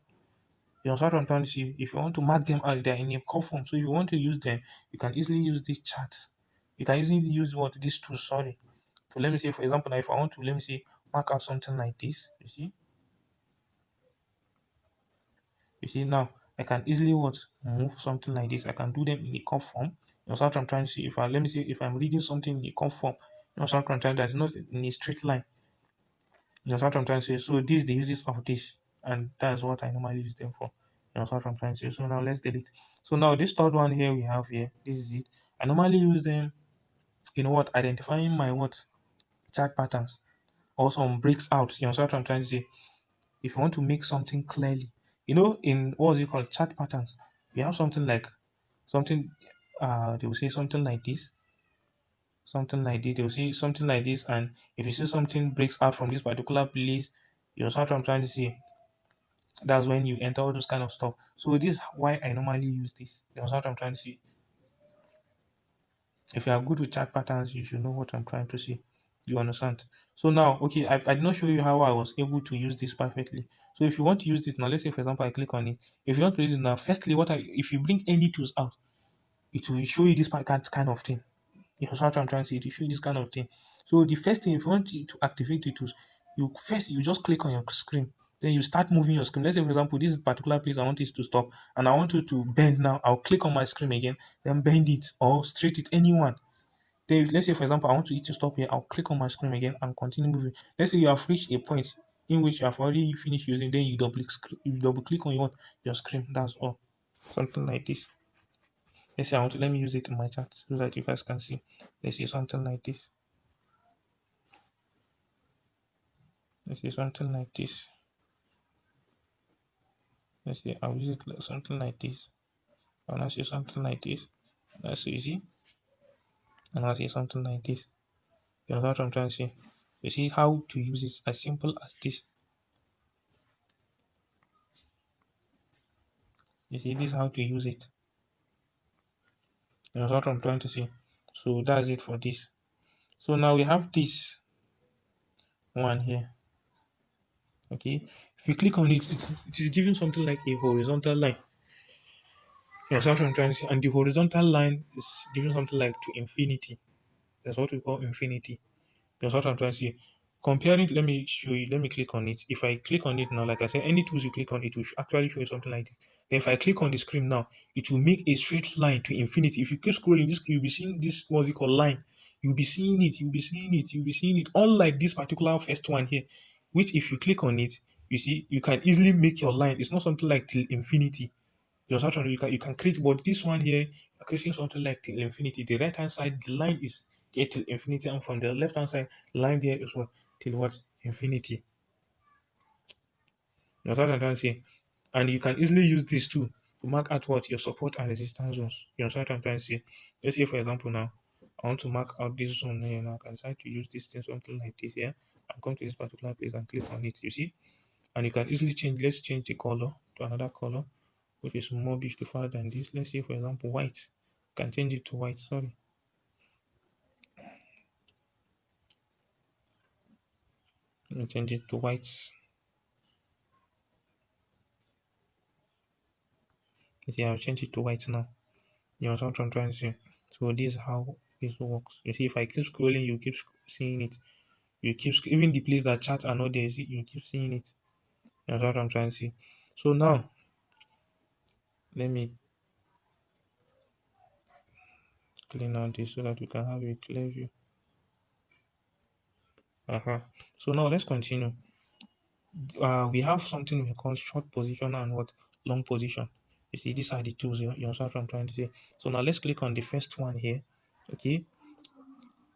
You know what I'm trying to see? If you want to mark them out, they're in a curve form. So if you want to use them, you can easily use these charts. You can easily use what these tools, sorry. So let me say for example, now if I want to let me say mark out something like this, you see now I can easily what move something like this. I can do them in a curve form. You know what I'm trying to see? If I let me say if I'm reading something in a curve form, you know what I'm trying that's not in a straight line. You know what I'm trying to say? So this the uses of this, and that's what I normally use them for. You know what I'm trying to say? So now let's delete. So now this third one here we have here, this is it. I normally use them, you know what, identifying my what chart patterns or some breaks out. You know what I'm trying to say? If you want to make something clearly, you know, in what is it called chart patterns, we have something like something they will say something like this, something like this, they will say something like this, and if you see something breaks out from this particular place, you know what I'm trying to say? That's when you enter all those kind of stuff. So this is why I normally use this. You know what I'm trying to say? If you are good with chart patterns, you should know what I'm trying to say. You understand? So now, okay, I did not show you how I was able to use this perfectly. So if you want to use this now, let's say for example, I click on it. If you want to use it now, firstly, if you bring any tools out, it will show you this kind of thing. You know what I'm trying to say? It will show you this kind of thing. So the first thing, if you want to activate the tools, you just click on your screen. Then you start moving your screen. Let's say for example, this particular place I want it to stop, and I want it to bend now. I'll click on my screen again, then bend it or straight it, anyone. Then let's say for example, I want it to stop here. I'll click on my screen again and continue moving. Let's say you have reached a point in which you have already finished using, then you double click on your screen. That's all. Something like this. Let's say I want to let me use it in my chat so that you guys can see. Let's see something like this. Let's see something like this. Let's see, I'll use it like something like this. And I'll see something like this. That's easy. And I'll see something like this. You know what I'm trying to say? You see how to use it as simple as this. You see, this is how to use it. That's what I'm trying to say. So that's it for this. So now we have this one here. Okay, if you click on it, it is giving something like a horizontal line. That's what I'm trying to say. And the horizontal line is giving something like to infinity. That's what we call infinity. That's what I'm trying to say. Comparing, let me show you, let me click on it. If I click on it now, like I said, any tools you click on, it will actually show you something like this. Then if I click on the screen now, it will make a straight line to infinity. If you keep scrolling this, you'll be seeing this, what's it called, line. You'll be seeing it, you'll be seeing it, you'll be seeing it. Unlike this particular first one here, which if you click on it, you see, you can easily make your line. It's not something like till infinity. Your Saturn, you can create, but this one here, you're creating something like till infinity. The right hand side, the line is there till infinity, and from the left hand side, the line there is what till what infinity. That's what I'm trying to say. And you can easily use this too to mark out what your support and resistance zones. You understand what I'm trying to say? Let's say for example now, I want to mark out this zone here now. I can decide to use this thing, something like this here, and come to this particular place and click on it. You see? And you can easily change, let's change the color to another color which is more beautiful than this. Let's say for example white. Can change it to white, sorry. Let me change it to white. You see, I'll change it to white now. You know what I'm trying to say? So this is how this works. You see, if I keep scrolling, you keep seeing it. You keep even the place that chat are not there, see, you keep seeing it. You know what I'm trying to say? So now let me clean out this so that we can have a clear view. So now let's continue. We have something we call short position and what long position. You see, these are the tools. You understand what I'm trying to say? So now let's click on the first one here. Okay,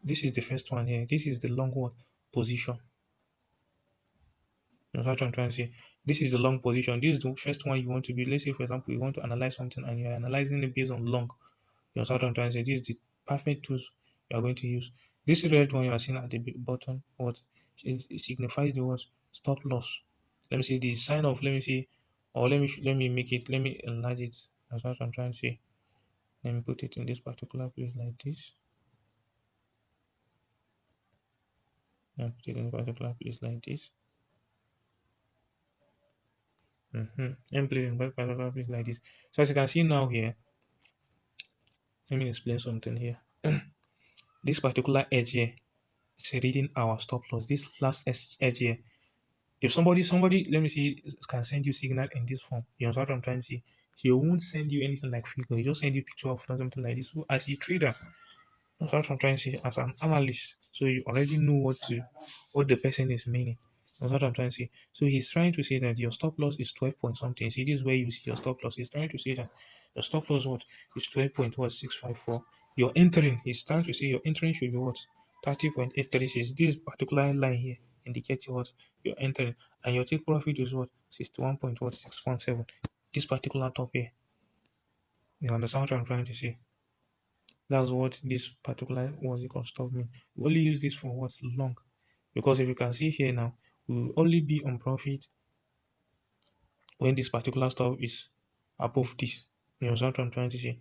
this is the first one here. This is the long what position. You know what I'm trying to say? This is the long position. This is the first one you want to be. Let's say, for example, you want to analyze something and you're analyzing it based on long. You know what I'm trying to say? This is the perfect tools you are going to use. This red one you are seeing at the bottom, what it signifies the what stop loss. Let me see the sign of. Let me see, or let me make it. Let me enlarge it. That's what I'm trying to say. Let me put it in this particular place like this. Let me put it in a particular place like this. And put it in a particular place like this. So as you can see now here, let me explain something here. This particular edge here is reading our stop loss. This last edge here. If somebody, let me see, can send you signal in this form, you know what I'm trying to say? He won't send you anything like figure. He just send you picture of something like this. So as a trader, that's what I'm trying to say. As an analyst, so you already know what the person is meaning. That's what I'm trying to say. So he's trying to say that your stop loss is 12 point something. See, this is where you see your stop loss. He's trying to say that your stop loss what is 12.654. Your entering, he's trying to say your entering should be what 30.836. This particular line here indicates what you're entering, and your take profit is what 61.617. This particular top here. You understand what I'm trying to say? That's what this particular what's it called stop mean. We only use this for what's long. Because if you can see here now, we will only be on profit when this particular stop is above this. You know what I'm trying to say?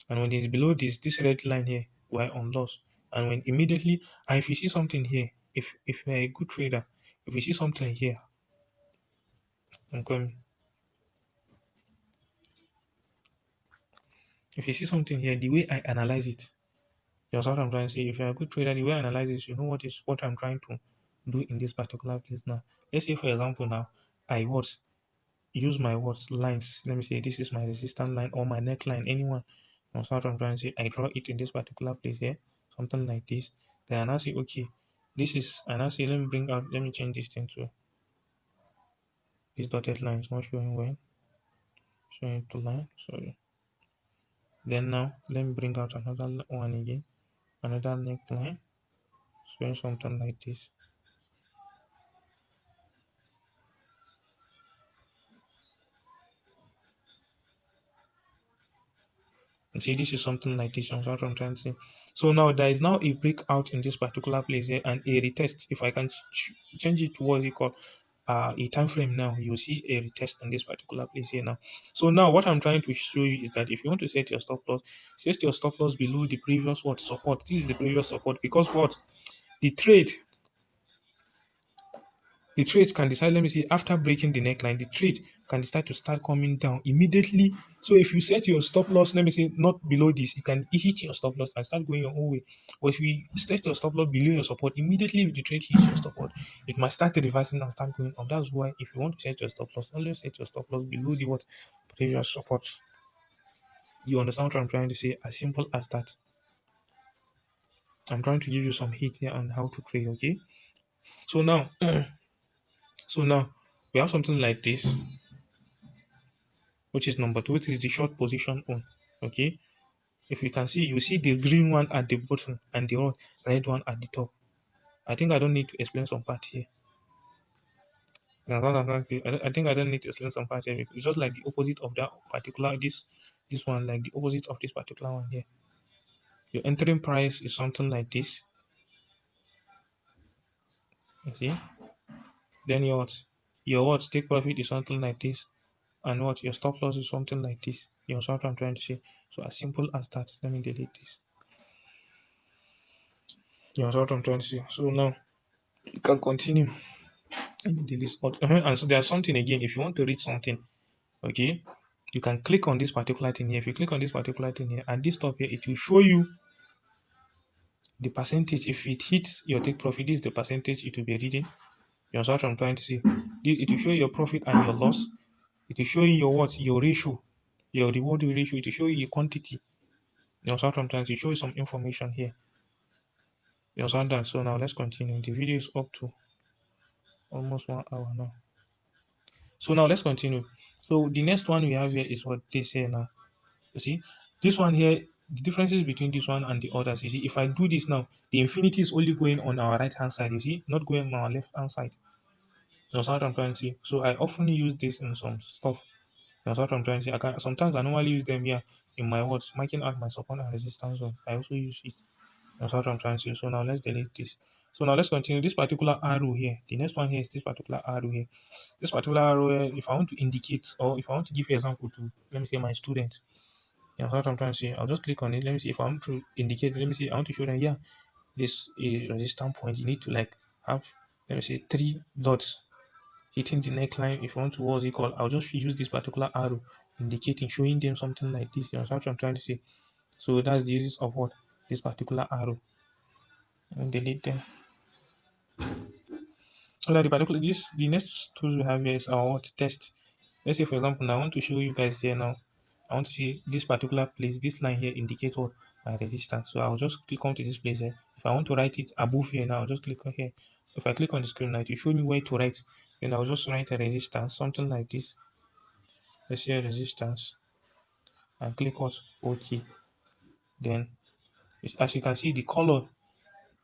And when it's below this red line here, we're on loss. And when immediately, and if you see something here, if you're a good trader, if you see something here, I'm coming. If you see something here, the way I analyze it, that's what I'm trying to say. If you're a good trader, the way I analyze this, you know what I'm trying to do in this particular place now. Let's say for example now, I was use my words lines. Let me say this is my resistance line or my neckline, anyone. That's what I'm trying to say. I draw it in this particular place here, something like this. Then I say, okay, this is, and I say, let me change this thing to this dotted line is not showing well. Showing to line, sorry. Then now, let me bring out another one again, another neckline, showing something like this. You see, this is something like this. That's what I'm trying to say. So now there is now a breakout in this particular place here and a retest. If I can change it to what is it called a time frame now, you'll see a retest in this particular place here now. So now what I'm trying to show you is that if you want to set your stop loss, set your stop loss below the previous what support. This is the previous support because what the trade the trade can decide, let me see, after breaking the neckline, the trade can start to start coming down immediately. So if you set your stop loss, let me say, not below this, you can hit your stop loss and start going your own way. But if you set your stop loss below your support, immediately if the trade hits your support, it might start reversing and start going up. That's why if you want to set your stop loss, always set your stop loss below the what previous support. You understand what I'm trying to say? As simple as that. I'm trying to give you some hint here on how to trade, okay? So now, so now we have something like this, which is number two, which is the short position on. Okay, if you can see, you see the green one at the bottom and the red one at the top. I think I don't need to explain some part here. I think I don't need to explain some part here because it's just like the opposite of that particular this one, like the opposite of this particular one here. Your entering price is something like this. You see, then your take profit is something like this, and what your stop loss is something like this. You know what I'm trying to say? So as simple as that. Let me delete this. You know what I'm trying to say? So now you can continue. Let me delete all. And so there's something again. If you want to read something, okay, you can click on this particular thing here. If you click on this particular thing here and this top here, it will show you the percentage. If it hits your take profit, this is the percentage it will be reading. You know what I'm trying to say? It will show your profit and your loss. It will show you your what? Your ratio, your reward ratio. It will show you your quantity. You know what I'm trying to show you some information here. You understand that? So now let's continue. The video is up to almost 1 hour now. So now let's continue. So the next one we have here is what they say now. You see, this one here, the differences between this one and the others. You see, if I do this now, the infinity is only going on our right hand side. You see, not going on our left hand side. That's what I'm trying to say. So I often use this in some stuff. That's what I'm trying to say. Sometimes I normally use them here in my words, marking out my support and resistance zone. I also use it. That's what I'm trying to say. So now let's delete this. So now let's continue. This particular arrow here. The next one here is this particular arrow here. This particular arrow here, if I want to indicate or if I want to give example to, let me say, my students, yeah, that's what I'm trying to say. I'll just click on it. Let me see if I want to indicate. Let me see. I want to show them. Yeah, this resistance point. You need to like have. Let me say 3 dots hitting the neckline. If you want to, what's it called? I'll just use this particular arrow indicating, showing them something like this. You know, that's what I'm trying to say. So that's the uses of what this particular arrow. And delete them. So that the next tool we have here is our what test. Let's say for example, now I want to show you guys here now. I want to see this particular place, this line here indicates what my resistance. So I'll just click onto this place here. If I want to write it above here now, I'll just click on here. If I click on the screen now, it will show me where to write. Then I'll just write a resistance, something like this. Let's say resistance and click what OK. Then as you can see, the color,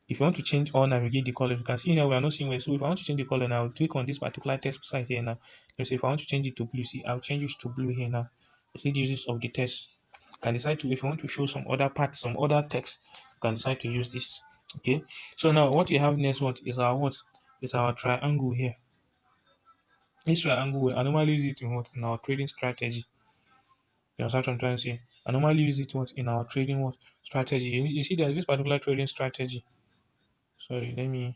if you want to change or navigate the color, you can see here we are not seeing where. So if I want to change the color now, I'll click on this particular text side here now. Let's say if I want to change it to blue, see, I'll change it to blue here now. You see the uses of the text. You can decide to, if you want to show some other parts, some other text, you can decide to use this. Okay. So now what you have next what is our what? Is our triangle here. This triangle, I normally use it in what? In our trading strategy. You understand what I'm trying to say? I normally use it what in our trading what strategy. You see there's this particular trading strategy. Sorry, let me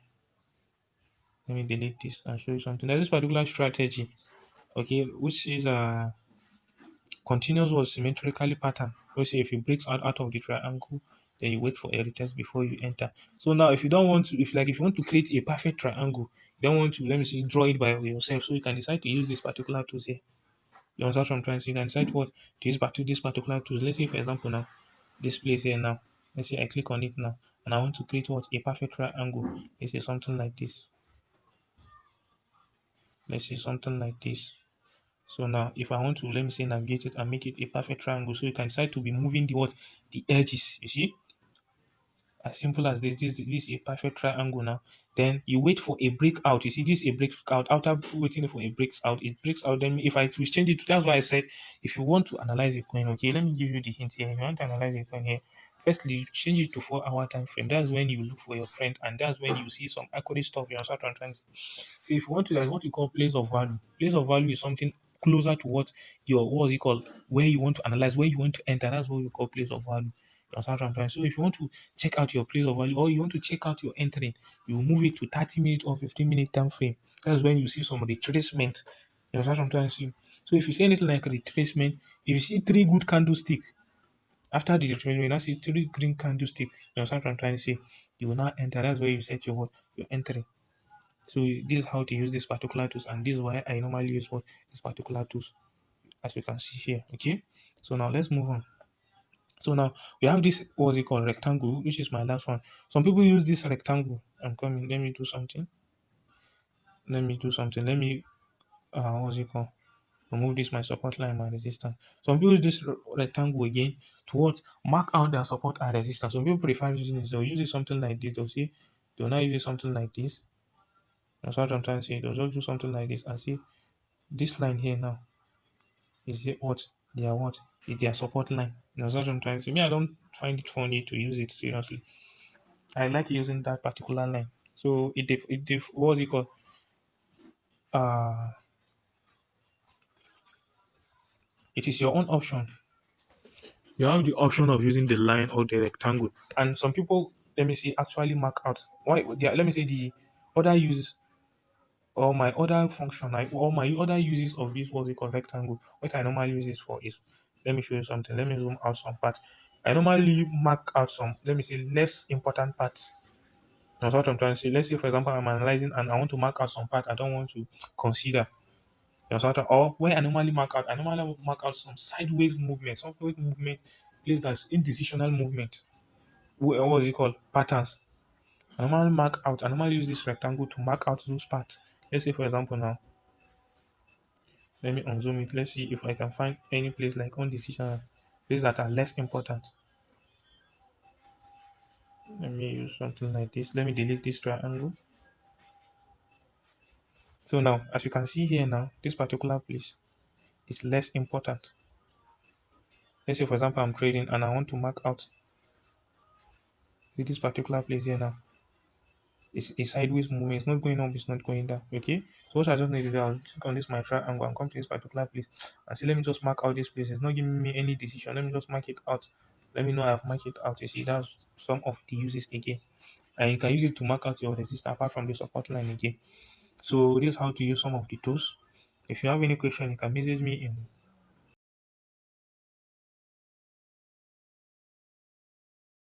delete this and show you something. There's this particular strategy, okay, which is a continuous or symmetrically pattern. Let's say if it breaks out of the triangle, then you wait for a retest before you enter. So now if you don't want to, if you want to create a perfect triangle, you don't want to, let me see, draw it by yourself. So you can decide to use this particular tool here. You understand what I'm trying to say? You can decide what to use back to this particular tool. Let's say for example now, this place here now. Let's say I click on it now and I want to create what a perfect triangle. Let's say something like this. Let's say something like this. So now if I want to, let me say, navigate it and make it a perfect triangle, so you can decide to be moving the edges, you see, as simple as this is a perfect triangle now. Then you wait for a breakout. You see this is a breakout. After waiting for a breakout, it breaks out. Then if I choose change it, that's why I said if you want to analyze a coin, okay, let me give you the hint here. If you want to analyze a coin here, Firstly, you change it to 4 hour time frame. That's when you look for your trend, and that's when you see some accurate stuff. You understand what I'm trying to say? So if you want to, there's what we call place of value. Place of value is something closer to what your, what is it called, where you want to analyze, where you want to enter. That's what we call place of value. You understand what I'm trying? So if you want to check out your place of value, or you want to check out your entering, you move it to 30 minutes or 15 minute time frame. That's when you see some retracement. You understand what I'm trying to say? So if you see anything like retracement, if you see three good candlestick after the retracement, you now see three green candlestick. You understand what I'm trying to say? You will now enter. That's where you set your what, your entering. So this is how to use this particular tools, and this is why I normally use what, this particular tools, as you can see here. Okay. So now let's move on. So now we have this, what's it called, rectangle, which is my last one. Some people use this rectangle. I'm coming. Let me do something. Let me do something. Let me what's it called? Remove this my support line, my resistance. Some people use this rectangle again to what, mark out their support and resistance. Some people prefer using this. They'll use it something like this. They'll see, they'll not use it something like this. That's what I'm trying to say. They'll just do something like this and see this line here now is it what, their what, is their support line. That's what I'm trying to say. Me, I don't find it funny to use it seriously. I like using that particular line. So what's it called? Uh it is your own option. You have the option of using the line or the rectangle. And some people, let me see, actually mark out why let me say the other uses, or my other function, or my other uses of this, what's it called, rectangle. What I normally use this for is, let me show you something. Let me zoom out some parts. I normally mark out some, let me say, less important parts. That's what I'm trying to say. Let's say, for example, I'm analyzing and I want to mark out some part I don't want to consider. You understand? Or where I normally mark out, I normally mark out some sideways movement, some sideways movement, place that's indecisional movement. What was it called? Patterns. I normally mark out. I normally use this rectangle to mark out those parts. Let's say, for example, now let me unzoom it. Let's see if I can find any place like undecisional, places that are less important. Let me use something like this. Let me delete this triangle. So now, as you can see here now, this particular place is less important. Let's say, for example, I'm trading and I want to mark out this particular place here now. It's a sideways movement. It's not going up, it's not going down. Okay. So what I just need to do, I'll click on this my triangle and come to this particular place and say, let me just mark out this place. It's not giving me any decision. Let me just mark it out. Let me know I've marked it out. You see, that's some of the uses again. And you can use it to mark out your resistance apart from the support line again. So this is how to use some of the tools. If you have any question, you can message me in